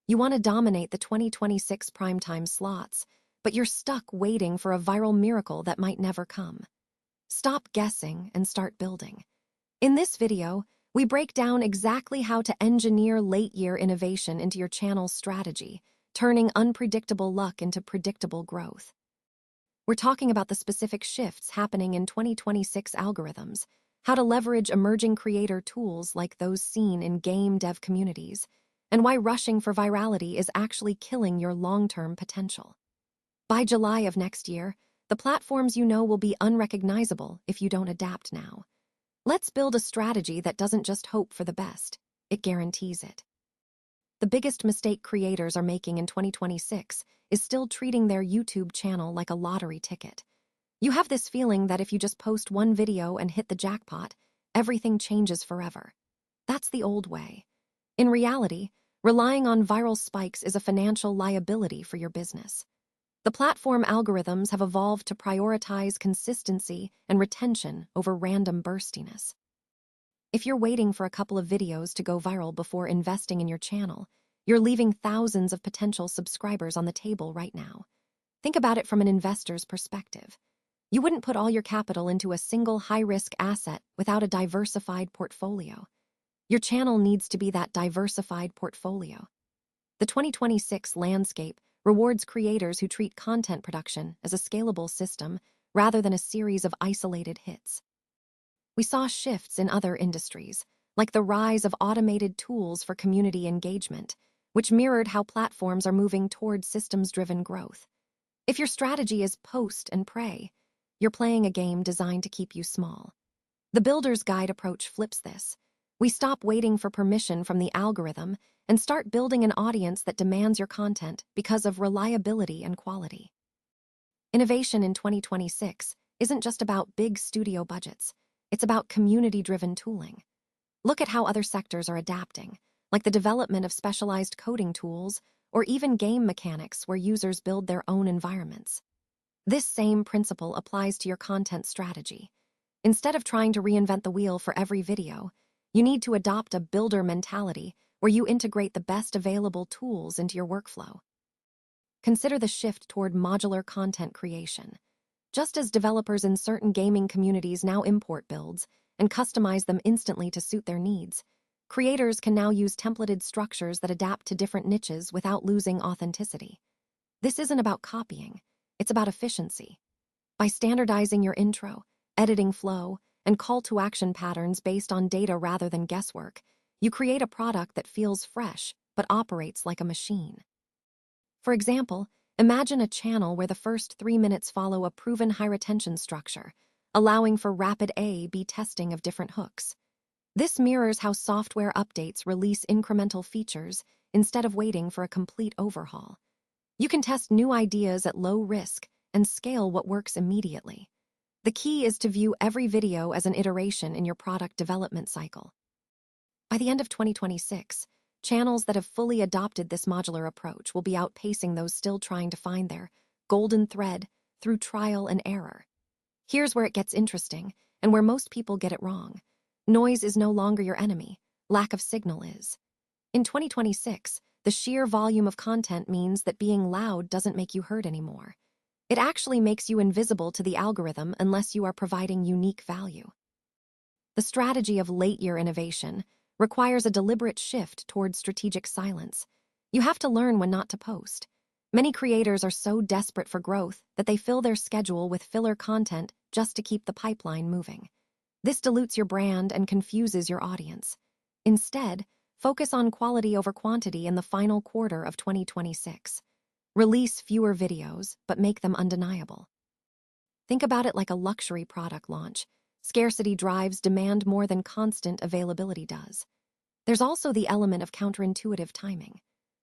You want to dominate the 2026 primetime slots, but you're stuck waiting for a viral miracle that might never come. Stop guessing and start building. In this video, we break down exactly how to engineer late-year innovation into your channel's strategy, turning unpredictable luck into predictable growth. We're talking about the specific shifts happening in 2026 algorithms, how to leverage emerging creator tools like those seen in game dev communities, and why rushing for virality is actually killing your long-term potential. By July of next year, the platforms you know will be unrecognizable if you don't adapt now. Let's build a strategy that doesn't just hope for the best, it guarantees it. The biggest mistake creators are making in 2026 is still treating their YouTube channel like a lottery ticket. You have this feeling that if you just post one video and hit the jackpot, everything changes forever. That's the old way. In reality, relying on viral spikes is a financial liability for your business. The platform algorithms have evolved to prioritize consistency and retention over random burstiness. If you're waiting for a couple of videos to go viral before investing in your channel, you're leaving thousands of potential subscribers on the table right now. Think about it from an investor's perspective. You wouldn't put all your capital into a single high-risk asset without a diversified portfolio. Your channel needs to be that diversified portfolio. The 2026 landscape rewards creators who treat content production as a scalable system rather than a series of isolated hits. We saw shifts in other industries, like the rise of automated tools for community engagement, which mirrored how platforms are moving toward systems-driven growth. If your strategy is post and pray, you're playing a game designed to keep you small. The Builder's Guide approach flips this. We stop waiting for permission from the algorithm and start building an audience that demands your content because of reliability and quality. Innovation in 2026 isn't just about big studio budgets. It's about community-driven tooling. Look at how other sectors are adapting, like the development of specialized coding tools or even game mechanics where users build their own environments. This same principle applies to your content strategy. Instead of trying to reinvent the wheel for every video, you need to adopt a builder mentality where you integrate the best available tools into your workflow. Consider the shift toward modular content creation. Just as developers in certain gaming communities now import builds and customize them instantly to suit their needs, creators can now use templated structures that adapt to different niches without losing authenticity. This isn't about copying, it's about efficiency. By standardizing your intro, editing flow, and call-to-action patterns based on data rather than guesswork, you create a product that feels fresh but operates like a machine. For example, imagine a channel where the first 3 minutes follow a proven high-retention structure, allowing for rapid A/B testing of different hooks. This mirrors how software updates release incremental features instead of waiting for a complete overhaul. You can test new ideas at low risk and scale what works immediately. The key is to view every video as an iteration in your product development cycle. By the end of 2026, channels that have fully adopted this modular approach will be outpacing those still trying to find their golden thread through trial and error. Here's where it gets interesting, and where most people get it wrong. Noise is no longer your enemy, lack of signal is. In 2026, the sheer volume of content means that being loud doesn't make you heard anymore. It actually makes you invisible to the algorithm unless you are providing unique value. The strategy of late-year innovation requires a deliberate shift towards strategic silence. You have to learn when not to post. Many creators are so desperate for growth that they fill their schedule with filler content just to keep the pipeline moving. This dilutes your brand and confuses your audience. Instead, focus on quality over quantity in the final quarter of 2026. Release fewer videos, but make them undeniable. Think about it like a luxury product launch. Scarcity drives demand more than constant availability does. There's also the element of counterintuitive timing.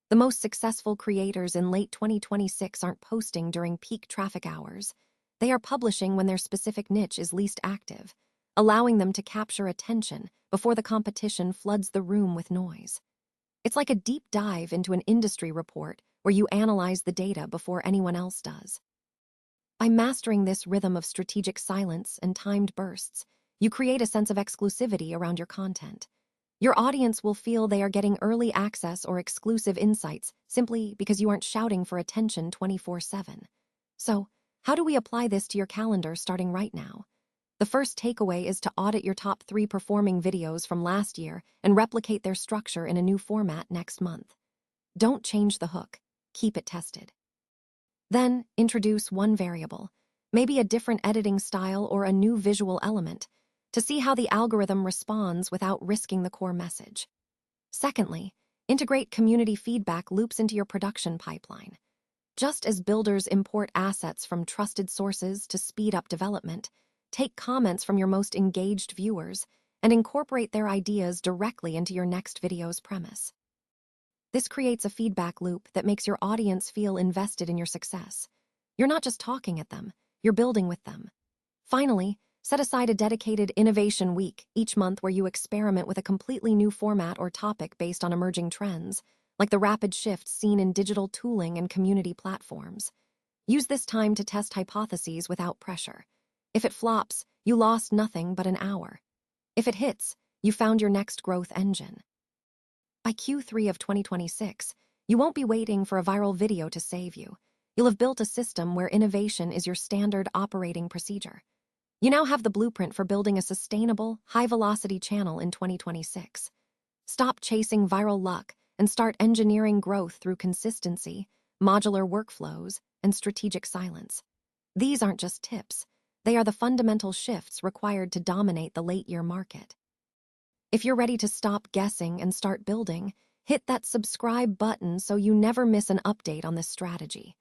The most successful creators in late 2026 aren't posting during peak traffic hours. They are publishing when their specific niche is least active, allowing them to capture attention before the competition floods the room with noise. It's like a deep dive into an industry report where you analyze the data before anyone else does. By mastering this rhythm of strategic silence and timed bursts, you create a sense of exclusivity around your content. Your audience will feel they are getting early access or exclusive insights simply because you aren't shouting for attention 24/7. So, how do we apply this to your calendar starting right now? The first takeaway is to audit your top 3 performing videos from last year and replicate their structure in a new format next month. Don't change the hook. Keep it tested. Then, introduce one variable, maybe a different editing style or a new visual element, to see how the algorithm responds without risking the core message. Secondly, integrate community feedback loops into your production pipeline. Just as builders import assets from trusted sources to speed up development, take comments from your most engaged viewers and incorporate their ideas directly into your next video's premise. This creates a feedback loop that makes your audience feel invested in your success. You're not just talking at them, you're building with them. Finally, set aside a dedicated innovation week each month where you experiment with a completely new format or topic based on emerging trends, like the rapid shifts seen in digital tooling and community platforms. Use this time to test hypotheses without pressure. If it flops, you lost nothing but an hour. If it hits, you found your next growth engine. By Q3 of 2026, you won't be waiting for a viral video to save you. You'll have built a system where innovation is your standard operating procedure. You now have the blueprint for building a sustainable, high-velocity channel in 2026. Stop chasing viral luck and start engineering growth through consistency, modular workflows, and strategic silence. These aren't just tips. They are the fundamental shifts required to dominate the late-year market. If you're ready to stop guessing and start building, hit that subscribe button so you never miss an update on this strategy.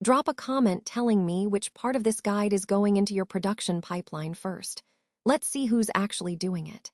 Drop a comment telling me which part of this guide is going into your production pipeline first. Let's see who's actually doing it.